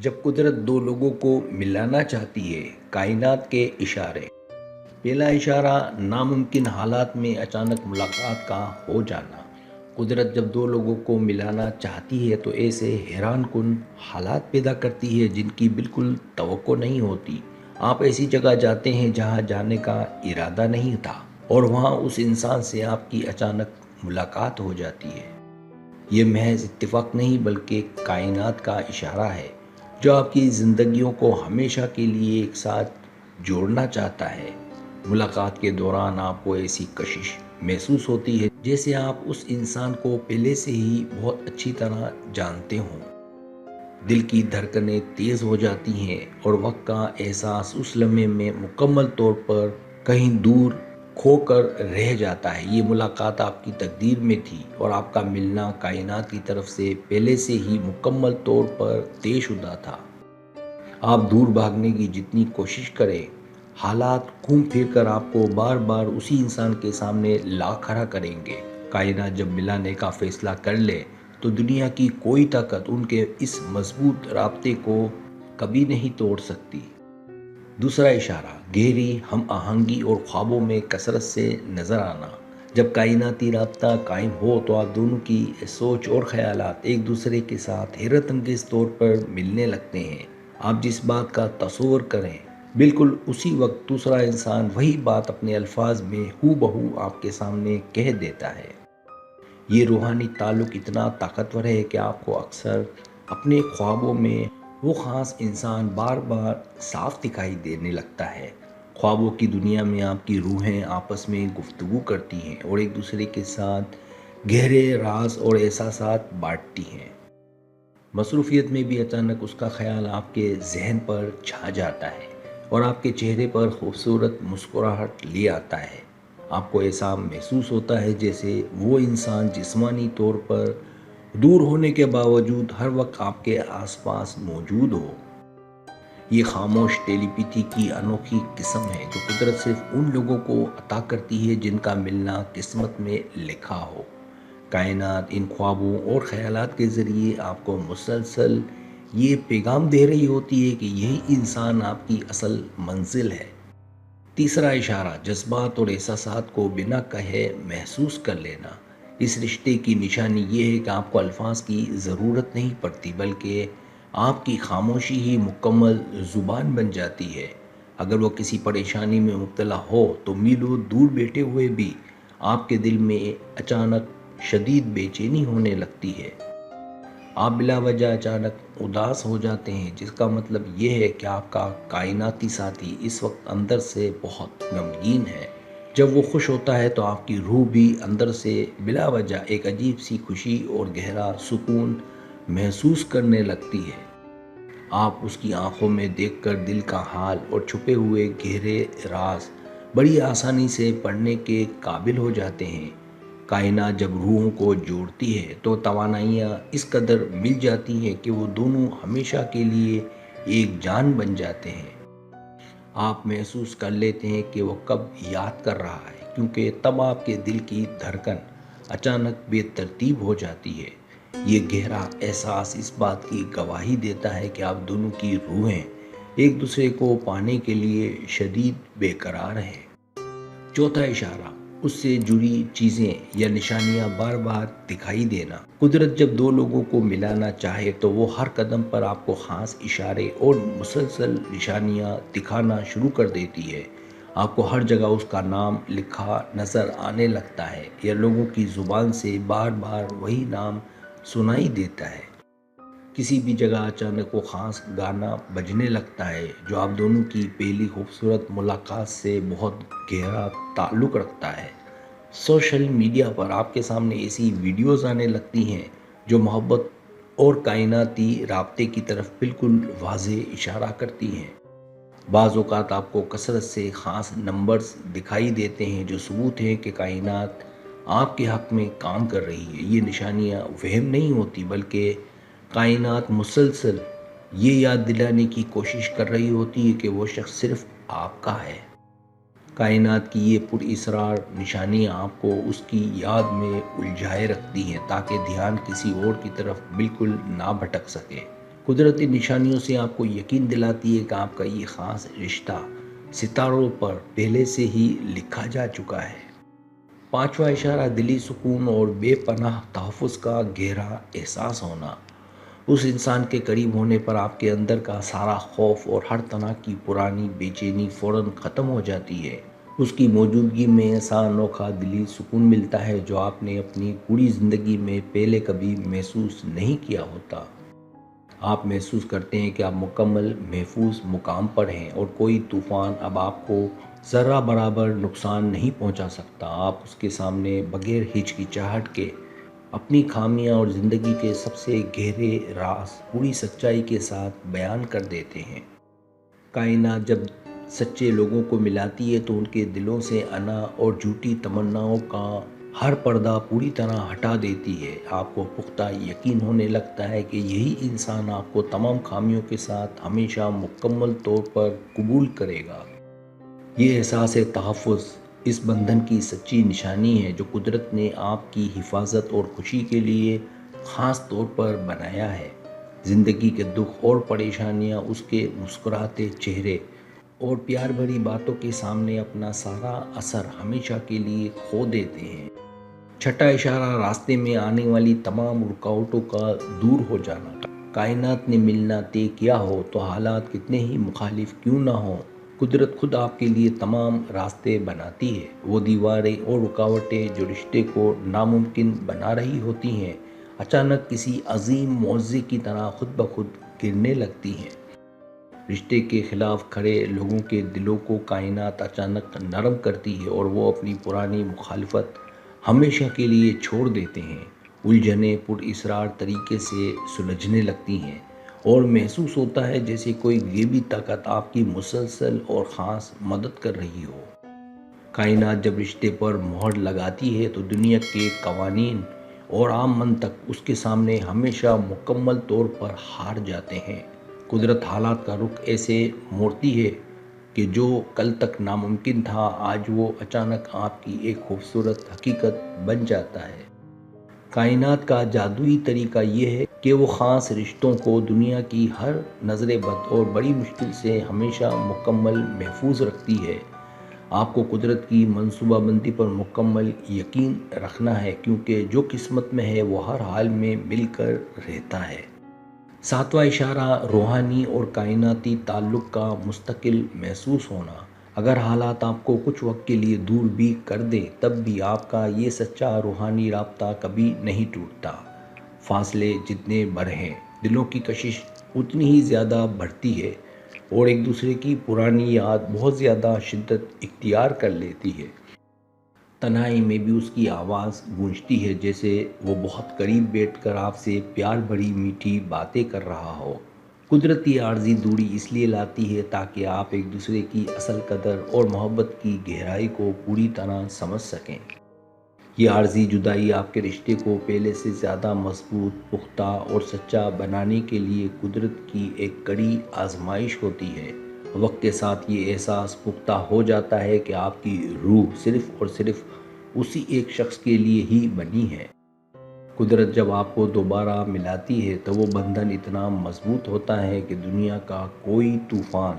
جب قدرت دو لوگوں کو ملانا چاہتی ہے، کائنات کے اشارے۔ پہلا اشارہ ناممکن حالات میں اچانک ملاقات کا ہو جانا۔ قدرت جب دو لوگوں کو ملانا چاہتی ہے تو ایسے حیران کن حالات پیدا کرتی ہے جن کی بالکل توقع نہیں ہوتی۔ آپ ایسی جگہ جاتے ہیں جہاں جانے کا ارادہ نہیں تھا اور وہاں اس انسان سے آپ کی اچانک ملاقات ہو جاتی ہے۔ یہ محض اتفاق نہیں بلکہ کائنات کا اشارہ ہے جو آپ کی زندگیوں کو ہمیشہ کے لیے ایک ساتھ جوڑنا چاہتا ہے۔ ملاقات کے دوران آپ کو ایسی کشش محسوس ہوتی ہے جیسے آپ اس انسان کو پہلے سے ہی بہت اچھی طرح جانتے ہوں۔ دل کی دھڑکنیں تیز ہو جاتی ہیں اور وقت کا احساس اس لمحے میں مکمل طور پر کہیں دور کھو کر رہ جاتا ہے۔ یہ ملاقات آپ کی تقدیر میں تھی اور آپ کا ملنا کائنات کی طرف سے پہلے سے ہی مکمل طور پر طے شدہ تھا۔ آپ دور بھاگنے کی جتنی کوشش کریں، حالات گھوم پھر کر آپ کو بار بار اسی انسان کے سامنے لا کھڑا کریں گے۔ کائنات جب ملانے کا فیصلہ کر لے تو دنیا کی کوئی طاقت ان کے اس مضبوط رابطے کو کبھی نہیں توڑ سکتی۔ دوسرا اشارہ گہری ہم آہنگی اور خوابوں میں کثرت سے نظر آنا۔ جب کائناتی رابطہ قائم ہو تو آپ دونوں کی سوچ اور خیالات ایک دوسرے کے ساتھ حیرت انگیز طور پر ملنے لگتے ہیں۔ آپ جس بات کا تصور کریں، بالکل اسی وقت دوسرا انسان وہی بات اپنے الفاظ میں ہو بہو آپ کے سامنے کہہ دیتا ہے۔ یہ روحانی تعلق اتنا طاقتور ہے کہ آپ کو اکثر اپنے خوابوں میں وہ خاص انسان بار بار صاف دکھائی دینے لگتا ہے۔ خوابوں کی دنیا میں آپ کی روحیں آپس میں گفتگو کرتی ہیں اور ایک دوسرے کے ساتھ گہرے راز اور احساسات بانٹتی ہیں۔ مصروفیت میں بھی اچانک اس کا خیال آپ کے ذہن پر چھا جاتا ہے اور آپ کے چہرے پر خوبصورت مسکراہٹ لے آتا ہے۔ آپ کو ایسا محسوس ہوتا ہے جیسے وہ انسان جسمانی طور پر دور ہونے کے باوجود ہر وقت آپ کے آس پاس موجود ہو۔ یہ خاموش ٹیلی پیتھی کی انوکھی قسم ہے جو قدرت صرف ان لوگوں کو عطا کرتی ہے جن کا ملنا قسمت میں لکھا ہو۔ کائنات ان خوابوں اور خیالات کے ذریعے آپ کو مسلسل یہ پیغام دے رہی ہوتی ہے کہ یہی انسان آپ کی اصل منزل ہے۔ تیسرا اشارہ جذبات اور احساسات کو بنا کہے محسوس کر لینا۔ اس رشتے کی نشانی یہ ہے کہ آپ کو الفاظ کی ضرورت نہیں پڑتی بلکہ آپ کی خاموشی ہی مکمل زبان بن جاتی ہے۔ اگر وہ کسی پریشانی میں مبتلا ہو تو میلوں دور بیٹھے ہوئے بھی آپ کے دل میں اچانک شدید بے چینی ہونے لگتی ہے۔ آپ بلا وجہ اچانک اداس ہو جاتے ہیں، جس کا مطلب یہ ہے کہ آپ کا کائناتی ساتھی اس وقت اندر سے بہت غمگین ہے۔ جب وہ خوش ہوتا ہے تو آپ کی روح بھی اندر سے بلا وجہ ایک عجیب سی خوشی اور گہرا سکون محسوس کرنے لگتی ہے۔ آپ اس کی آنکھوں میں دیکھ کر دل کا حال اور چھپے ہوئے گہرے راز بڑی آسانی سے پڑھنے کے قابل ہو جاتے ہیں۔ کائنات جب روحوں کو جوڑتی ہے تو توانائیاں اس قدر مل جاتی ہیں کہ وہ دونوں ہمیشہ کے لیے ایک جان بن جاتے ہیں۔ آپ محسوس کر لیتے ہیں کہ وہ کب یاد کر رہا ہے، کیونکہ تب آپ کے دل کی دھڑکن اچانک بے ترتیب ہو جاتی ہے۔ یہ گہرا احساس اس بات کی گواہی دیتا ہے کہ آپ دونوں کی روحیں ایک دوسرے کو پانے کے لیے شدید بے قرار ہیں۔ چوتھا اشارہ اس سے جڑی چیزیں یا نشانیاں بار بار دکھائی دینا۔ قدرت جب دو لوگوں کو ملانا چاہے تو وہ ہر قدم پر آپ کو خاص اشارے اور مسلسل نشانیاں دکھانا شروع کر دیتی ہے۔ آپ کو ہر جگہ اس کا نام لکھا نظر آنے لگتا ہے یا لوگوں کی زبان سے بار بار وہی نام سنائی دیتا ہے۔ کسی بھی جگہ اچانک وہ خاص گانا بجنے لگتا ہے جو آپ دونوں کی پہلی خوبصورت ملاقات سے بہت گہرا تعلق رکھتا ہے۔ سوشل میڈیا پر آپ کے سامنے ایسی ویڈیوز آنے لگتی ہیں جو محبت اور کائناتی رابطے کی طرف بالکل واضح اشارہ کرتی ہیں۔ بعض اوقات آپ کو کثرت سے خاص نمبرز دکھائی دیتے ہیں جو ثبوت ہے کہ کائنات آپ کے حق میں کام کر رہی ہے۔ یہ نشانیاں وہم نہیں ہوتی بلکہ کائنات مسلسل یہ یاد دلانے کی کوشش کر رہی ہوتی ہے کہ وہ شخص صرف آپ کا ہے۔ کائنات کی یہ پر اسرار نشانیاں آپ کو اس کی یاد میں الجھائے رکھتی ہیں تاکہ دھیان کسی اور کی طرف بالکل نہ بھٹک سکے۔ قدرتی نشانیوں سے آپ کو یقین دلاتی ہے کہ آپ کا یہ خاص رشتہ ستاروں پر پہلے سے ہی لکھا جا چکا ہے۔ پانچواں اشارہ دلی سکون اور بے پناہ تحفظ کا گہرا احساس ہونا۔ اس انسان کے قریب ہونے پر آپ کے اندر کا سارا خوف اور ہر طرح کی پرانی بے چینی فوراً ختم ہو جاتی ہے۔ اس کی موجودگی میں ایسا انوکھا دلی سکون ملتا ہے جو آپ نے اپنی پوری زندگی میں پہلے کبھی محسوس نہیں کیا ہوتا۔ آپ محسوس کرتے ہیں کہ آپ مکمل محفوظ مقام پر ہیں اور کوئی طوفان اب آپ کو ذرہ برابر نقصان نہیں پہنچا سکتا۔ آپ اس کے سامنے بغیر ہچکچاہٹ کے اپنی خامیاں اور زندگی کے سب سے گہرے راز پوری سچائی کے ساتھ بیان کر دیتے ہیں۔ کائنات جب سچے لوگوں کو ملاتی ہے تو ان کے دلوں سے انا اور جھوٹی تمناؤں کا ہر پردہ پوری طرح ہٹا دیتی ہے۔ آپ کو پختہ یقین ہونے لگتا ہے کہ یہی انسان آپ کو تمام خامیوں کے ساتھ ہمیشہ مکمل طور پر قبول کرے گا۔ یہ احساس تحفظ اس بندھن کی سچی نشانی ہے جو قدرت نے آپ کی حفاظت اور خوشی کے لیے خاص طور پر بنایا ہے۔ زندگی کے دکھ اور پریشانیاں اس کے مسکراتے چہرے اور پیار بھری باتوں کے سامنے اپنا سارا اثر ہمیشہ کے لیے کھو دیتے ہیں۔ چھٹا اشارہ راستے میں آنے والی تمام رکاوٹوں کا دور ہو جانا۔ کائنات نے ملنا طے کیا ہو تو حالات کتنے ہی مخالف کیوں نہ ہوں، قدرت خود آپ کے لیے تمام راستے بناتی ہے۔ وہ دیواریں اور رکاوٹیں جو رشتے کو ناممکن بنا رہی ہوتی ہیں، اچانک کسی عظیم معجزے کی طرح خود بخود گرنے لگتی ہیں۔ رشتے کے خلاف کھڑے لوگوں کے دلوں کو کائنات اچانک نرم کرتی ہے اور وہ اپنی پرانی مخالفت ہمیشہ کے لیے چھوڑ دیتے ہیں۔ الجھنیں پر اسرار طریقے سے سلجھنے لگتی ہیں اور محسوس ہوتا ہے جیسے کوئی غیبی طاقت آپ کی مسلسل اور خاص مدد کر رہی ہو۔ کائنات جب رشتے پر مہر لگاتی ہے تو دنیا کے قوانین اور عام منطق اس کے سامنے ہمیشہ مکمل طور پر ہار جاتے ہیں۔ قدرت حالات کا رخ ایسے موڑتی ہے کہ جو کل تک ناممکن تھا آج وہ اچانک آپ کی ایک خوبصورت حقیقت بن جاتا ہے۔ کائنات کا جادوئی طریقہ یہ ہے کہ وہ خاص رشتوں کو دنیا کی ہر نظر بد اور بڑی مشکل سے ہمیشہ مکمل محفوظ رکھتی ہے۔ آپ کو قدرت کی منصوبہ بندی پر مکمل یقین رکھنا ہے کیونکہ جو قسمت میں ہے وہ ہر حال میں مل کر رہتا ہے۔ ساتواں اشارہ روحانی اور کائناتی تعلق کا مستقل محسوس ہونا۔ اگر حالات آپ کو کچھ وقت کے لیے دور بھی کر دیں تب بھی آپ کا یہ سچا روحانی رابطہ کبھی نہیں ٹوٹتا۔ فاصلے جتنے بڑھیں دلوں کی کشش اتنی ہی زیادہ بڑھتی ہے اور ایک دوسرے کی پرانی یاد بہت زیادہ شدت اختیار کر لیتی ہے۔ تنہائی میں بھی اس کی آواز گونجتی ہے جیسے وہ بہت قریب بیٹھ کر آپ سے پیار بھری میٹھی باتیں کر رہا ہو۔ قدرتی عارضی دوری اس لیے لاتی ہے تاکہ آپ ایک دوسرے کی اصل قدر اور محبت کی گہرائی کو پوری طرح سمجھ سکیں۔ یہ عارضی جدائی آپ کے رشتے کو پہلے سے زیادہ مضبوط، پختہ اور سچا بنانے کے لیے قدرت کی ایک کڑی آزمائش ہوتی ہے۔ وقت کے ساتھ یہ احساس پختہ ہو جاتا ہے کہ آپ کی روح صرف اور صرف اسی ایک شخص کے لیے ہی بنی ہے۔ قدرت جب آپ کو دوبارہ ملاتی ہے تو وہ بندھن اتنا مضبوط ہوتا ہے کہ دنیا کا کوئی طوفان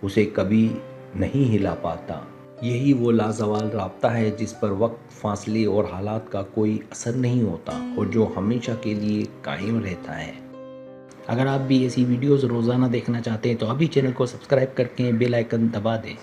اسے کبھی نہیں ہلا پاتا۔ یہی وہ لازوال رابطہ ہے جس پر وقت، فاصلے اور حالات کا کوئی اثر نہیں ہوتا اور جو ہمیشہ کے لیے قائم رہتا ہے۔ اگر آپ بھی ایسی ویڈیوز روزانہ دیکھنا چاہتے ہیں تو ابھی چینل کو سبسکرائب کر کے بیل آئیکن دبا دیں۔